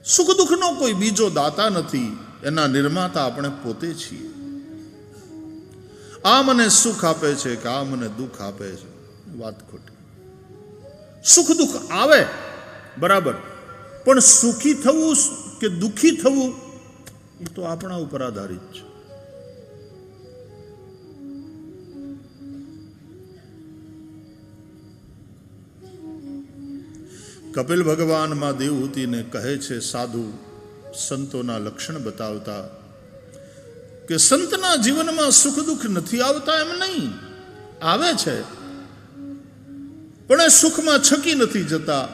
સુખ દુઃખનો કોઈ બીજો દાતા નથી, એના નિર્માતા આપણે પોતે છીએ. આ મને સુખ આપે છે કે આ મને દુઃખ આપે છે, વાત ખોટી. સુખ દુઃખ આવે બરાબર, પણ સુખી થવું કે દુઃખી થવું એ તો આપણા ઉપર આધારિત છે. કપિલ ભગવાન માં દેવહૂતિને કહે છે, સાધુ સંતોના લક્ષણ બતાવતા કે સંતના જીવનમાં સુખ દુઃખ નથી આવતા એમ નહીં, આવે છે, પણ એ સુખમાં છકી નથી જતા,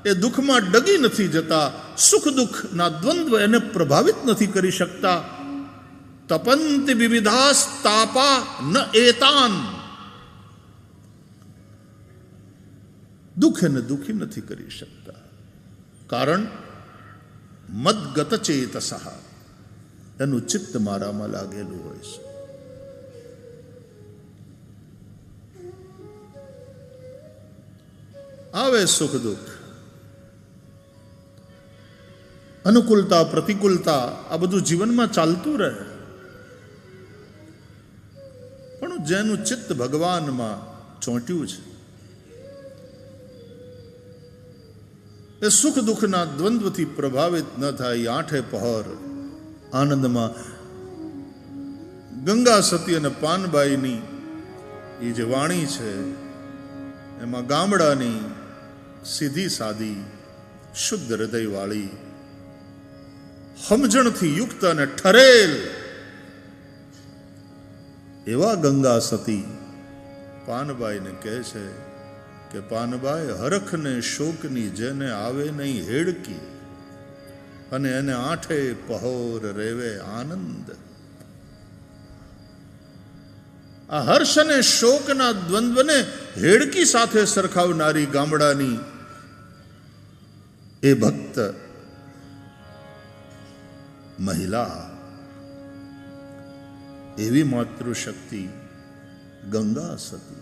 એ દુઃખમાં ડગી નથી જતા, સુખ દુઃખના દ્વંદ્વ એને પ્રભાવિત નથી કરી શકતા. તપંતિ વિવિધાસ તાપા ન એતાન, દુઃખ એને દુઃખી નથી કરી શકતા. કારણ મદગત ચેતસઃ, એનું ચિત્ત મારામાં લાગેલું હોય છે. આવે સુખ દુઃખ, અનુકૂળતા પ્રતિકૂળતા, આ બધું જીવનમાં ચાલતું રહે, પણ જેનું ચિત્ત ભગવાનમાં ચોંટ્યું છે એ સુખ દુઃખના દ્વંદ્વથી પ્રભાવિત ન થાય. આઠે પહોર આનંદમાં ગંગા સતી અને પાનબાઈની એ જે વાણી છે એમાં ગામડાની સીધી સાદી શુદ્ધ હૃદયવાળી સમજણથી યુક્ત અને ઠરેલ એવા ગંગા સતી પાનબાઈને કહે છે કે પાનબાઈ, હરખને શોકની જેને આવે નહીં હેડકી, અને એને આઠે પહોર રેવે આનંદ. આ હર્ષ અને શોકના દ્વંદ્વને હેડકી સાથે સરખાવનારી ગામડાની એ ભક્ત મહિલા, એવી માતૃશક્તિ ગંગા સતી.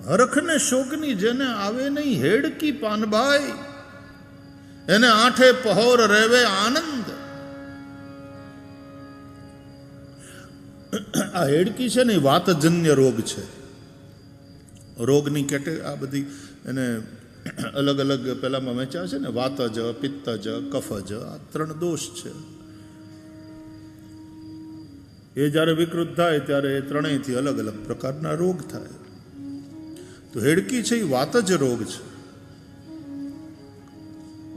હરખને શોકની જેને આવે નહીં હેડકી પાનબાઈ, એને આઠે પહોર રેવે આનંદ. આ હેડકી છે ને વાતજન્ય રોગ છે. રોગની આ બધી એને અલગ અલગ પેલામાં વેચ્યા છે ને, વાતજ, પિત્તજ, કફજ, આ 3 દોષ છે. એ જ્યારે વિકૃત થાય ત્યારે એ ત્રણેયથી અલગ અલગ પ્રકારના રોગ થાય. તો હેડકી છે એ વાતજ રોગ છે,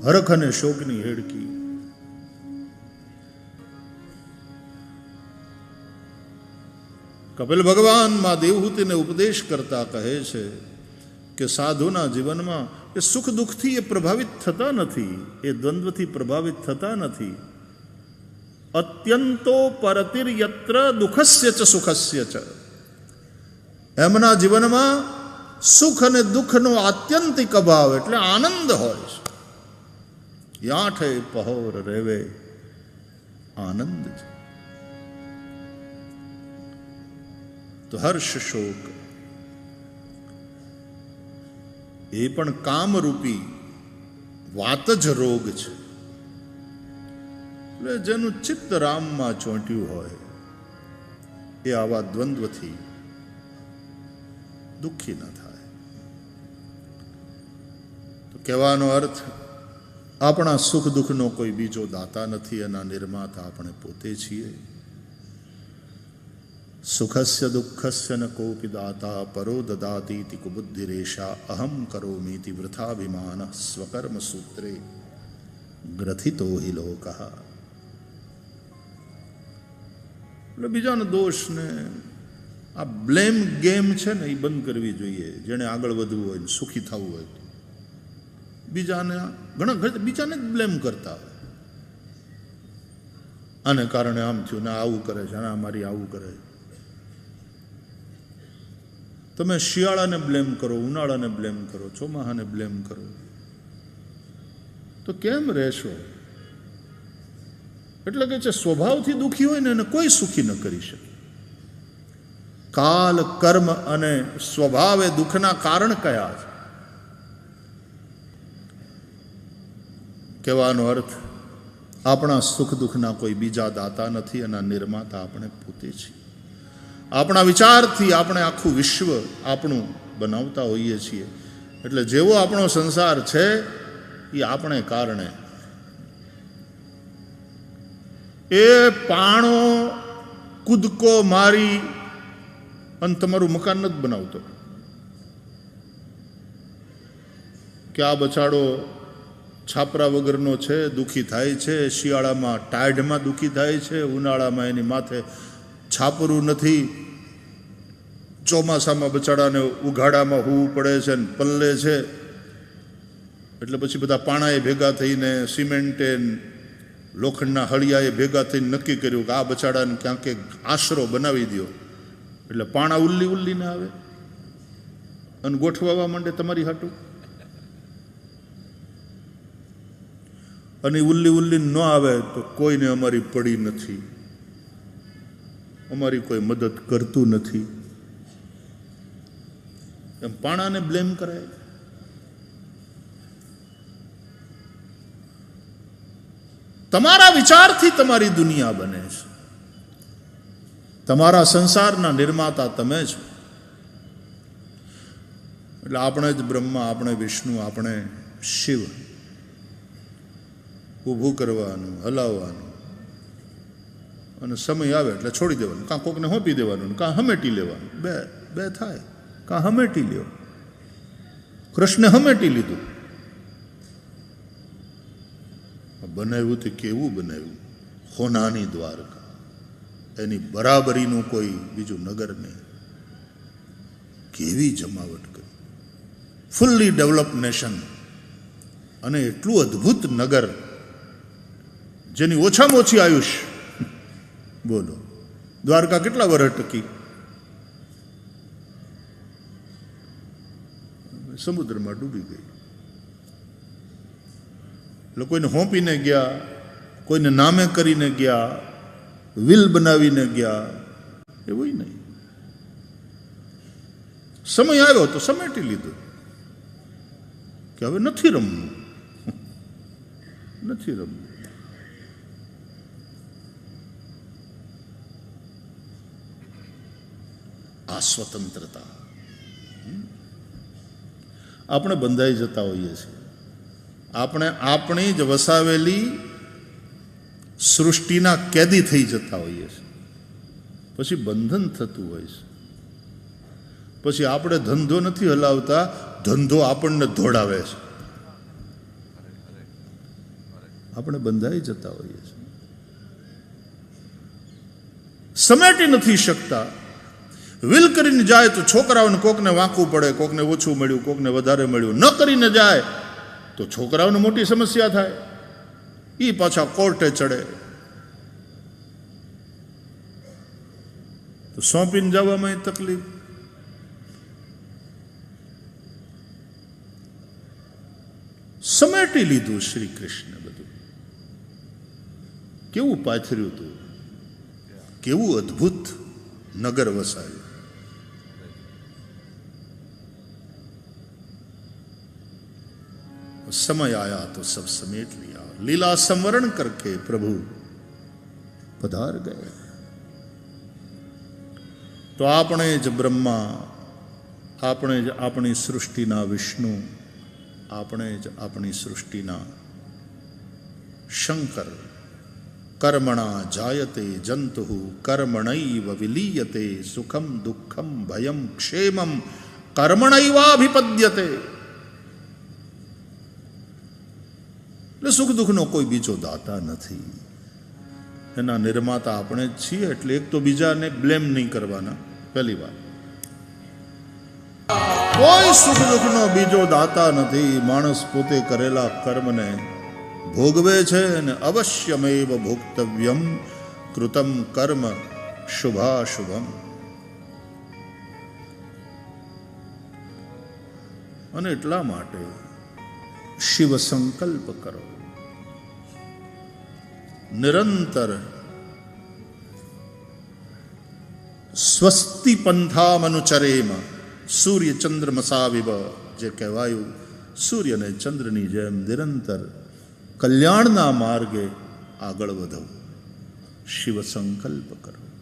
હરખ અને શોકની હેડકી. કપિલ ભગવાન માં દેવહૂતિને ઉપદેશ કરતા કહે છે કે સાધુના જીવનમાં એ સુખ દુઃખથી એ પ્રભાવિત થતા નથી, એ દ્વંદ્વથી પ્રભાવિત થતા નથી. અત્યંતો પરતિર્યત્ર દુઃખસ્ય ચ સુખસ્ય ચ, એમના જીવનમાં સુખ અને દુઃખનો આત્યંતિક અભાવ એટલે આનંદ હોય છે. આઠે પહોર રેવે આનંદ છે. તો હર્ષ શોક એ પણ કામરૂપી વાતજ રોગ છે. એટલે જેનું ચિત્ત રામમાં ચોંટ્યું હોય એ આવા દ્વંદ્વથી દુઃખી ન થાય. તો કહેવાનો અર્થ, આપણા સુખ દુઃખનો કોઈ બીજો દાતા નથી, એના નિર્માતા આપણે પોતે છીએ. સુખસ્ય દુઃખસ્ય ન કોપી દાતા પરો દદાતીતિ કુબુદ્ધિરેશા અહમ કરોમીતિ વૃથાભિમાન સ્વકર્મ સૂત્રે ગ્રથિતો હિ લોકઃ. એટલે બીજાનો દોષને આ બ્લેમ ગેમ છે ને એ બંધ કરવી જોઈએ. જેને આગળ વધવું હોય, સુખી થવું હોય, બીજાને બીજાને જ બ્લેમ કરતા હોય. આને કારણે આમ થયું ને, આવું કરે છે, આને અમારી આવું કરે. તમે શિયાળાને બ્લેમ કરો, ઉનાળાને બ્લેમ કરો, ચોમાહાને બ્લેમ કરો, તો કેમ રહેશો? એટલે કે છે સ્વભાવથી દુઃખી હોય ને એને કોઈ સુખી ન કરી શકે. કાલ, કર્મ અને સ્વભાવ એ દુઃખના કારણ કયા છે? કહેવાનો અર્થ આપણા સુખ દુઃખના કોઈ બીજા દાતા નથી અને નિર્માતા આપણે પોતે છીએ. આપણા વિચારથી આપણે આખું વિશ્વ આપણું બનાવતા હોઈએ છીએ. એટલે જેવો આપણો સંસાર છે એ આપણે કારણે. એ પાણો કૂદકો મારી અને તમારું મકાન નથી બનાવતો કે આ બચાડો છાપરા વગરનો છે, દુઃખી થાય છે, શિયાળામાં ટાઢમાં દુઃખી થાય છે, ઉનાળામાં એની માથે છાપરું નથી, ચોમાસામાં બચાડાને ઉઘાડામાં હોવું પડે છે ને પલ્લે છે. એટલે પછી બધા પાણાએ ભેગા થઈને સિમેન્ટે લોખંડના હળિયાએ ભેગા થઈને નક્કી કર્યું કે આ બચાડાને ક્યાંક આશરો બનાવી દો. એટલે પાણા ઉલ્લીને આવે અને ગોઠવાવા માંડે તમારી હાટું. અને ઉલ્લી ન આવે તો કોઈને અમારી પડી નથી, અમારી કોઈ મદદ કરતું નથી, એમ પાણાને બ્લેમ કરાય. તમારા વિચારથી તમારી દુનિયા બને છે. તમારા સંસારના નિર્માતા તમે છો. એટલે આપણે જ બ્રહ્મા, આપણે વિષ્ણુ, આપણે શિવ. ઊભું કરવાનું, હલાવવાનું, અને સમય આવે એટલે છોડી દેવાનું. કાં કોકને હોંપી દેવાનું, કાં હમેટી લેવાનું. બે થાય. કાં હમેટી લ્યો. કૃષ્ણે હમેટી લીધું. બનાવ્યું તે કેવું બનાવ્યું, હોનાની દ્વારકા. એની બરાબરીનું કોઈ બીજું નગર નહીં. કેવી જમાવટ કરી, ફુલ્લી ડેવલપ નેશન. અને એટલું અદ્ભુત નગર જેની ઓછામાં ઓછી આયુષ. બોલો, દ્વારકા કેટલા વર્ષ ટકી? સમુદ્રમાં ડૂબી ગઈ. એટલે કોઈને હોંપીને ગયા, કોઈને નામે કરીને ગયા, વિલ બનાવીને ગયા, એવું નહીં. સમય આવ્યો તો સમેટી લીધું કે હવે નથી રમવું, નથી રમવું. આ સ્વતંત્રતા. આપણે બંધાઈ જતા હોઈએ છીએ. આપણે આપણી જ વસાવેલી સૃષ્ટિના કેદી થઈ જતા હોઈએ છીએ. પછી બંધન થતું હોય છે. પછી આપણે ધંધો નથી હલાવતા, ધંધો આપણને દોડાવે છે. આપણે બંધાઈ જતા હોઈએ છીએ. સમેટી નથી શકતા. વિલ કરીને જાય તો છોકરાઓને કોકને વાંકવું પડે, કોકને ઓછું મળ્યું, કોકને વધારે મળ્યું. ન કરીને જાય તો છોકરાઓને મોટી સમસ્યા થાય. એ પાછા કોર્ટે ચડે. તો સોંપીને જવામાં તકલીફ. સમેટી લીધું શ્રી કૃષ્ણ બધું. કેવું પાથર્યું હતું, કેવું અદ્ભુત નગર વસાવ્યું. समय आया तो सब समेट लिया, लीला संवरण करके प्रभु पधार गए. तो આપણે જ બ્રહ્મા, આપણે જ આપણી સૃષ્ટિના વિષ્ણુ, આપણે જ આપણી સૃષ્ટિના શંકર. કર્મણા જાયતે જંતુ કર્મણૈવ વિલીયતે, સુખમ દુઃખમ ભયમ ક્ષેમમ કર્મણૈવાભિપદ્યતે. એટલે સુખ દુઃખનો કોઈ બીજો દાતા નથી. એના નિર્માતા આપણે જ છીએ. એટલે એક તો બીજાને બ્લેમ નહીં કરવાના. પહેલી વાત, કોઈ સુખ દુઃખનો બીજો દાતા નથી. માણસ પોતે કરેલા કર્મને ભોગવે છે અને અવશ્યમેવ ભોક્તવ્યમ કૃતમ કર્મ શુભાશુભમ. અને એટલા માટે શિવ સંકલ્પ કરો. નિરંતર સ્વસ્તિ પંથામનુચરેમ સૂર્ય ચંદ્રમસાવિવ, જે કહેવાયું સૂર્ય અને ચંદ્રની જેમ નિરંતર કલ્યાણના માર્ગે આગળ વધો, શિવ સંકલ્પ કરો.